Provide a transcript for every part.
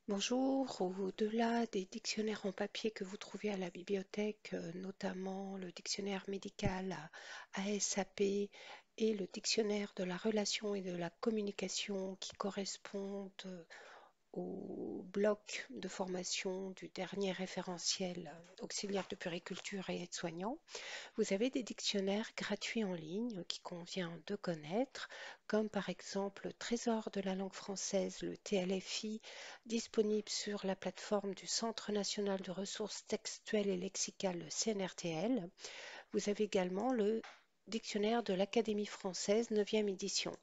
Bonjour, au-delà des dictionnaires en papier que vous trouvez à la bibliothèque, notamment le dictionnaire médical ASAP et le dictionnaire de la relation et de la communication qui correspondent au bloc de formation du dernier référentiel auxiliaire de puériculture et aide-soignant, vous avez des dictionnaires gratuits en ligne qu'il convient de connaître, comme par exemple Trésor de la langue française, le TLFI, disponible sur la plateforme du Centre national de ressources textuelles et lexicales, le CNRTL. Vous avez également le Dictionnaire de l'Académie française, 9e édition.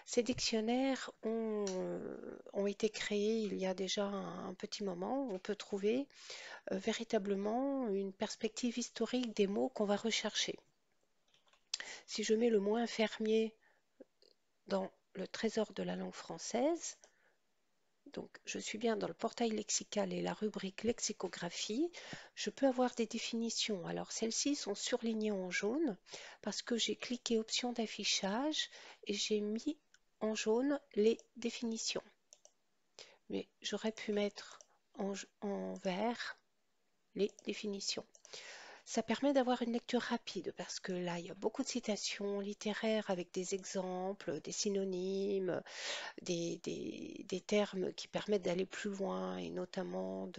Ces dictionnaires ont été créés il y a déjà un petit moment. On peut trouver véritablement une perspective historique des mots qu'on va rechercher. Si je mets le mot infirmier dans le trésor de la langue française, donc je suis bien dans le portail lexical et la rubrique lexicographie, je peux avoir des définitions. Alors celles-ci sont surlignées en jaune parce que j'ai cliqué option d'affichage et j'ai mis en jaune les définitions. Mais j'aurais pu mettre en vert les définitions. Ça permet d'avoir une lecture rapide parce que là, il y a beaucoup de citations littéraires avec des exemples, des synonymes, des termes qui permettent d'aller plus loin et notamment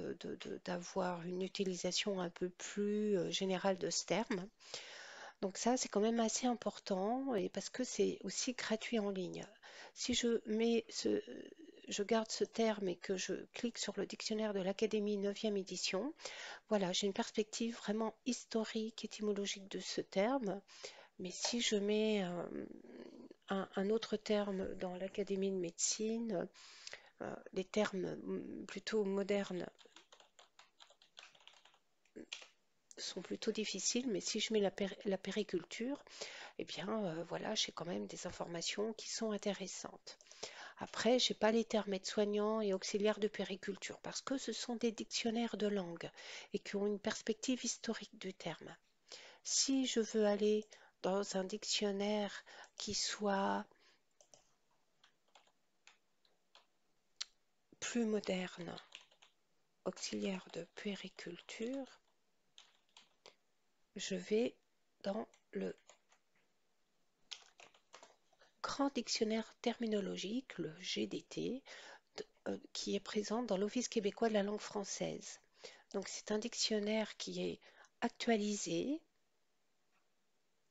d'avoir une utilisation un peu plus générale de ce terme. Donc ça, c'est quand même assez important et parce que c'est aussi gratuit en ligne. Si je garde ce terme et que je clique sur le dictionnaire de l'Académie 9e édition, voilà, j'ai une perspective vraiment historique, étymologique de ce terme. Mais si je mets un autre terme dans l'Académie de médecine, les termes plutôt modernes sont plutôt difficiles, mais si je mets la périculture, eh bien voilà, j'ai quand même des informations qui sont intéressantes. Après, je n'ai pas les termes aide-soignants et auxiliaires de périculture parce que ce sont des dictionnaires de langue et qui ont une perspective historique du terme. Si je veux aller dans un dictionnaire qui soit plus moderne, auxiliaire de puériculture, je vais dans le grand dictionnaire terminologique, le GDT, qui est présent dans l'Office québécois de la langue française. Donc c'est un dictionnaire qui est actualisé.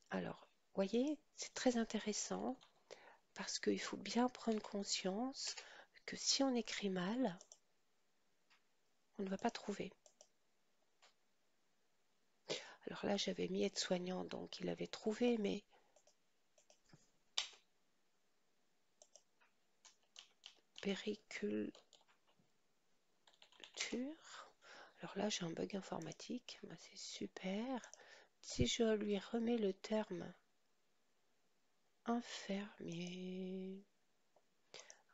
Alors, voyez, c'est très intéressant parce qu'il faut bien prendre conscience que si on écrit mal, on ne va pas trouver. Alors là, j'avais mis aide-soignant, donc il avait trouvé, mais périculture. Alors là, j'ai un bug informatique, bah, c'est super. Si je lui remets le terme infirmier,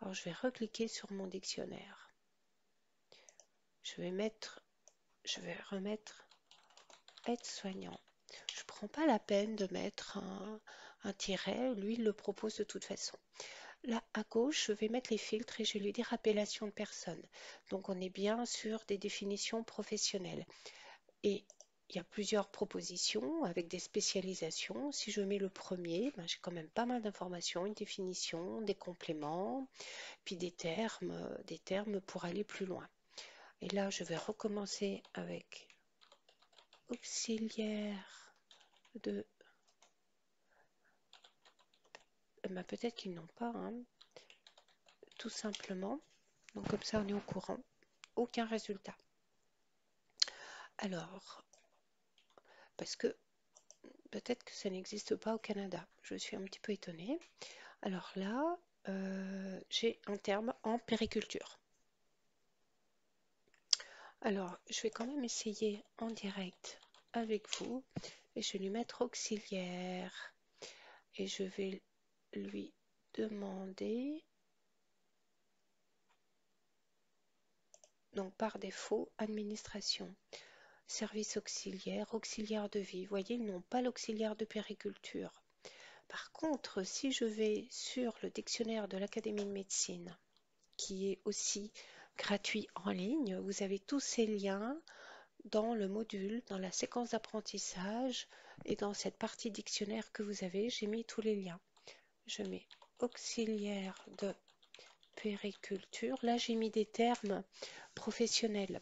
alors je vais recliquer sur mon dictionnaire. Je vais remettre aide-soignant. Je ne prends pas la peine de mettre un tiret, lui il le propose de toute façon. Là à gauche, je vais mettre les filtres et je vais lui dire appellation de personne. Donc on est bien sur des définitions professionnelles. Et il y a plusieurs propositions avec des spécialisations. Si je mets le premier, ben, j'ai quand même pas mal d'informations, une définition, des compléments, puis des termes pour aller plus loin. Et là, je vais recommencer avec auxiliaire de... Ben, peut-être qu'ils n'ont pas, hein, tout simplement. Donc comme ça, on est au courant. Aucun résultat. Alors, parce que peut-être que ça n'existe pas au Canada. Je suis un petit peu étonnée. Alors là, j'ai un terme en périculture. Alors, je vais quand même essayer en direct avec vous et je vais lui mettre auxiliaire et je vais lui demander, donc par défaut, administration, service auxiliaire, auxiliaire de vie. Vous voyez, ils n'ont pas l'auxiliaire de périculture. Par contre, si je vais sur le dictionnaire de l'Académie de médecine, qui est aussi gratuit en ligne. Vous avez tous ces liens dans le module, dans la séquence d'apprentissage et dans cette partie dictionnaire que vous avez, j'ai mis tous les liens. Je mets auxiliaire de périculture. Là, j'ai mis des termes professionnels.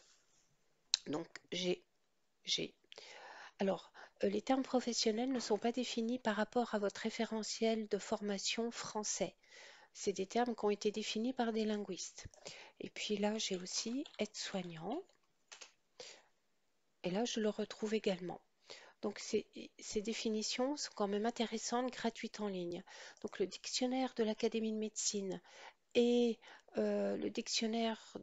Donc, Alors, les termes professionnels ne sont pas définis par rapport à votre référentiel de formation français. C'est des termes qui ont été définis par des linguistes. Et puis là, j'ai aussi aide-soignant. Et là, je le retrouve également. Donc, ces définitions sont quand même intéressantes, gratuites en ligne. Donc, le dictionnaire de l'Académie de médecine et le dictionnaire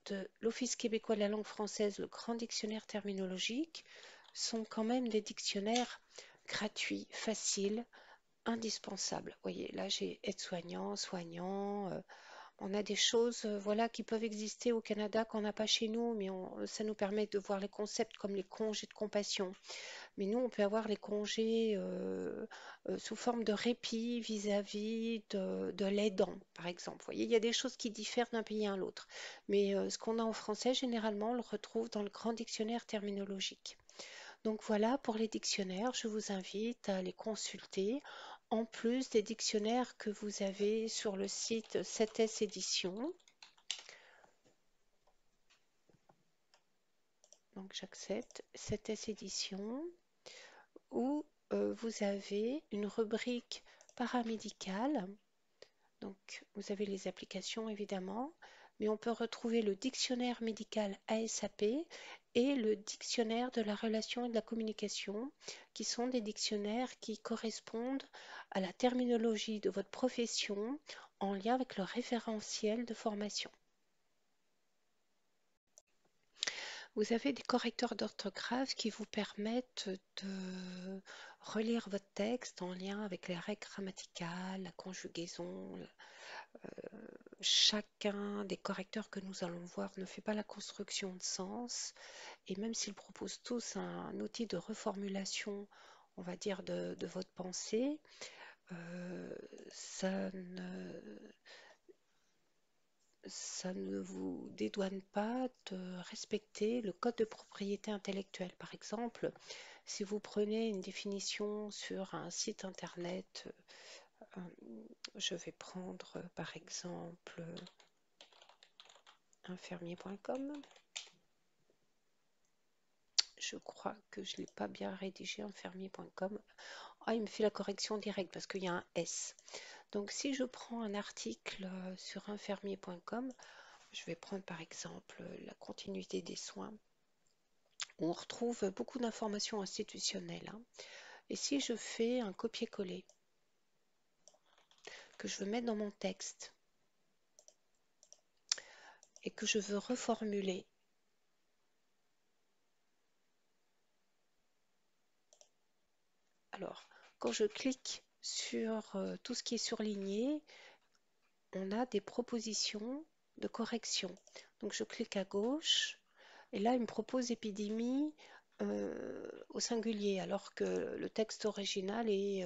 de l'Office québécois de la langue française, le grand dictionnaire terminologique, sont quand même des dictionnaires gratuits, faciles, indispensables. Vous voyez, là j'ai aide-soignant, soignant. On a des choses voilà, qui peuvent exister au Canada qu'on n'a pas chez nous, mais ça nous permet de voir les concepts comme les congés de compassion. Mais nous, on peut avoir les congés sous forme de répit vis-à-vis de l'aidant, par exemple. Vous voyez, il y a des choses qui diffèrent d'un pays à l'autre. Mais ce qu'on a en français, généralement, on le retrouve dans le grand dictionnaire terminologique. Donc voilà, pour les dictionnaires, je vous invite à les consulter, en plus des dictionnaires que vous avez sur le site 7S Éditions. Donc j'accepte 7S Éditions, où vous avez une rubrique paramédicale. Donc vous avez les applications évidemment, mais on peut retrouver le dictionnaire médical ASAP et le dictionnaire de la relation et de la communication, qui sont des dictionnaires qui correspondent à la terminologie de votre profession en lien avec le référentiel de formation. Vous avez des correcteurs d'orthographe qui vous permettent de relire votre texte en lien avec les règles grammaticales, la conjugaison. Chacun des correcteurs que nous allons voir ne fait pas la construction de sens, et même s'ils proposent tous un outil de reformulation, on va dire, de votre pensée, euh, ça ne, ça ne vous dédouane pas de respecter le code de propriété intellectuelle. Par exemple, si vous prenez une définition sur un site internet, je vais prendre par exemple infirmier.com. Je crois que je ne l'ai pas bien rédigé, infirmier.com. Ah, il me fait la correction directe parce qu'il y a un S. Donc si je prends un article sur infirmier.com, je vais prendre par exemple la continuité des soins, où on retrouve beaucoup d'informations institutionnelles, hein. Et si je fais un copier-coller, que je veux mettre dans mon texte, et que je veux reformuler, alors quand je clique sur tout ce qui est surligné, on a des propositions de correction. Donc je clique à gauche et là il me propose épidémie au singulier alors que le texte original est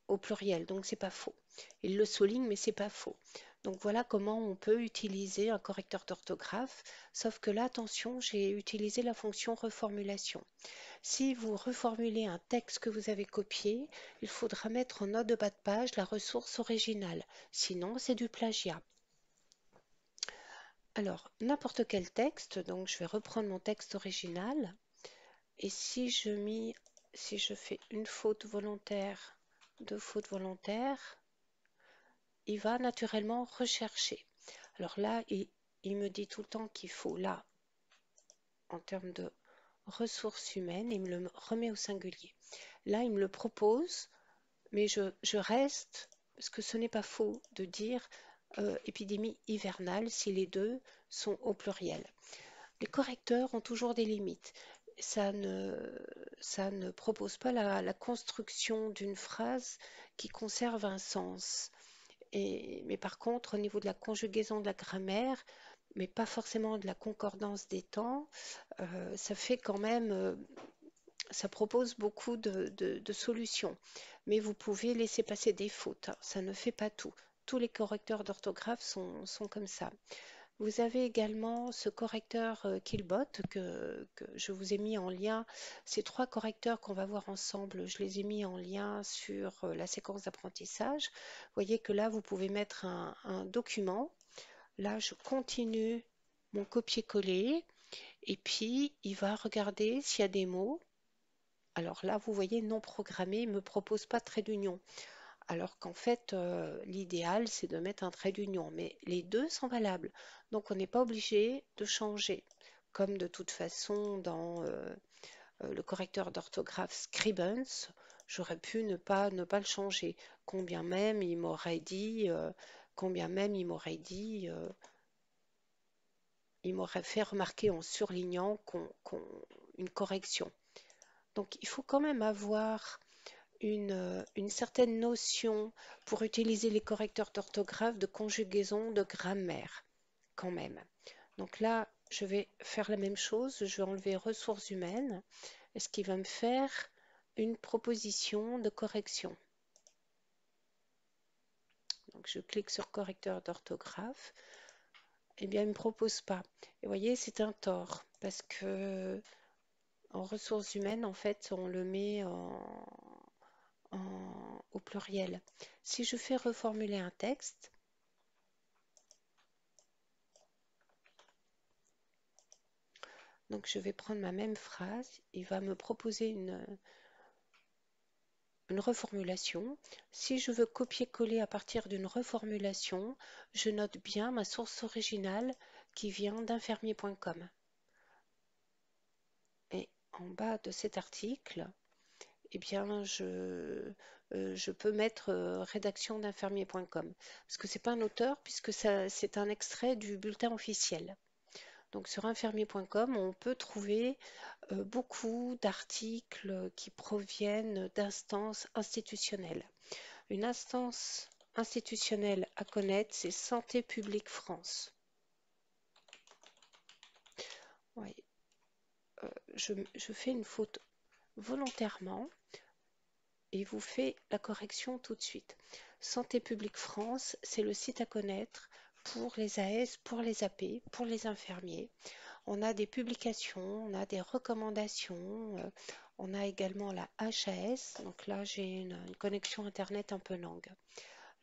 au pluriel, donc c'est pas faux. Il le souligne mais c'est pas faux. Donc voilà comment on peut utiliser un correcteur d'orthographe, sauf que là attention, j'ai utilisé la fonction reformulation. Si vous reformulez un texte que vous avez copié, il faudra mettre en note de bas de page la ressource originale. Sinon, c'est du plagiat. Alors, n'importe quel texte, donc je vais reprendre mon texte original. Et si je fais une faute volontaire, deux fautes volontaires, il va naturellement rechercher. Alors là, il me dit tout le temps qu'il faut là, en termes de ressources humaines, il me le remet au singulier. Là, il me le propose, mais je reste, parce que ce n'est pas faux de dire épidémie hivernale si les deux sont au pluriel. Les correcteurs ont toujours des limites. Ça ne propose pas la construction d'une phrase qui conserve un sens. Mais par contre, au niveau de la conjugaison de la grammaire, mais pas forcément de la concordance des temps, ça fait quand même ça propose beaucoup de solutions, mais vous pouvez laisser passer des fautes, hein. Ça ne fait pas tout. tous les correcteurs d'orthographe sont comme ça. Vous avez également ce correcteur Killbot que je vous ai mis en lien. Ces trois correcteurs qu'on va voir ensemble, je les ai mis en lien sur la séquence d'apprentissage. Vous voyez que là, vous pouvez mettre un document. Là, je continue mon copier-coller et puis il va regarder s'il y a des mots. Alors là, vous voyez, non programmé ne me propose pas de trait d'union. Alors qu'en fait, l'idéal, c'est de mettre un trait d'union. Mais les deux sont valables. Donc, on n'est pas obligé de changer. Comme de toute façon, dans le correcteur d'orthographe Scribens, j'aurais pu ne pas le changer. Combien même il m'aurait dit, combien même il m'aurait fait remarquer en surlignant une correction. Donc, il faut quand même avoir une certaine notion pour utiliser les correcteurs d'orthographe, de conjugaison, de grammaire, quand même. Donc là, je vais faire la même chose, je vais enlever ressources humaines, et ce qui va me faire une proposition de correction. Donc je clique sur correcteur d'orthographe, et bien il ne me propose pas. Et vous voyez, c'est un tort, parce que en ressources humaines, en fait, on le met au pluriel. Si je fais reformuler un texte, donc je vais prendre ma même phrase, il va me proposer une reformulation. Si je veux copier-coller à partir d'une reformulation, je note bien ma source originale qui vient d'infirmier.com. Et en bas de cet article, eh bien, je peux mettre rédaction d'infirmier.com parce que c'est pas un auteur puisque c'est un extrait du bulletin officiel. Donc sur infirmier.com, on peut trouver beaucoup d'articles qui proviennent d'instances institutionnelles. Une instance institutionnelle à connaître, c'est Santé publique France. Oui, je fais une faute volontairement et vous fais la correction tout de suite. Santé publique France, c'est le site à connaître pour les AS, pour les AP, pour les infirmiers. On a des publications, on a des recommandations, on a également la HAS. Donc là, j'ai une connexion Internet un peu longue.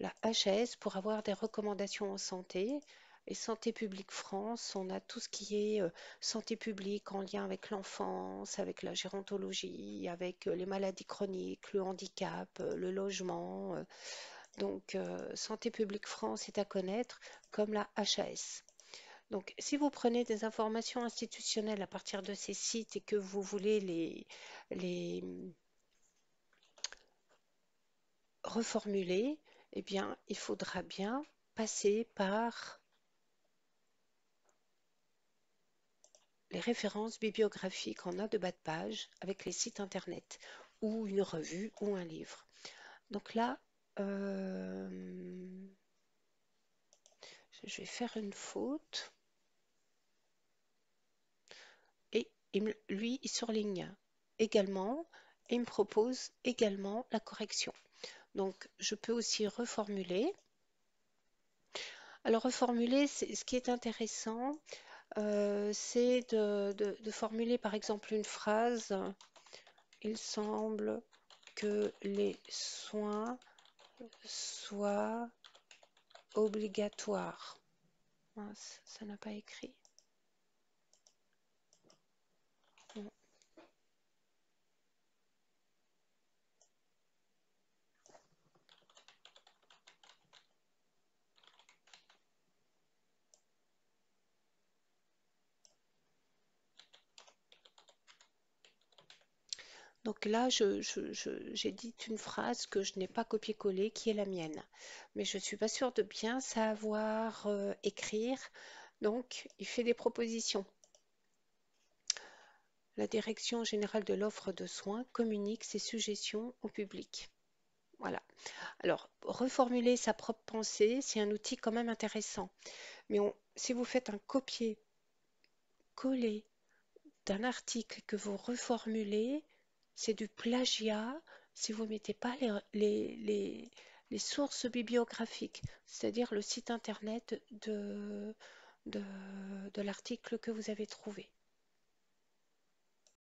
La HAS pour avoir des recommandations en santé. Et Santé publique France, on a tout ce qui est santé publique en lien avec l'enfance, avec la gérontologie, avec les maladies chroniques, le handicap, le logement. Donc, Santé publique France est à connaître comme la HAS. Donc, si vous prenez des informations institutionnelles à partir de ces sites et que vous voulez les reformuler, eh bien, il faudra bien passer par les références bibliographiques en note de bas de page avec les sites internet ou une revue ou un livre. Donc là, je vais faire une faute et lui, il surligne également et il me propose également la correction. Donc, je peux aussi reformuler. Alors, reformuler, ce qui est intéressant, c'est de formuler par exemple une phrase. Il semble que les soins soient obligatoires. Mince, ça n'a pas écrit. Bon. Donc là, j'ai dit une phrase que je n'ai pas copié-collé, qui est la mienne. Mais je ne suis pas sûre de bien savoir écrire. Donc, il fait des propositions. La Direction générale de l'offre de soins communique ses suggestions au public. Voilà. Alors, reformuler sa propre pensée, c'est un outil quand même intéressant. Mais si vous faites un copier-coller d'un article que vous reformulez, c'est du plagiat si vous ne mettez pas les sources bibliographiques, c'est-à-dire le site internet de, de l'article que vous avez trouvé.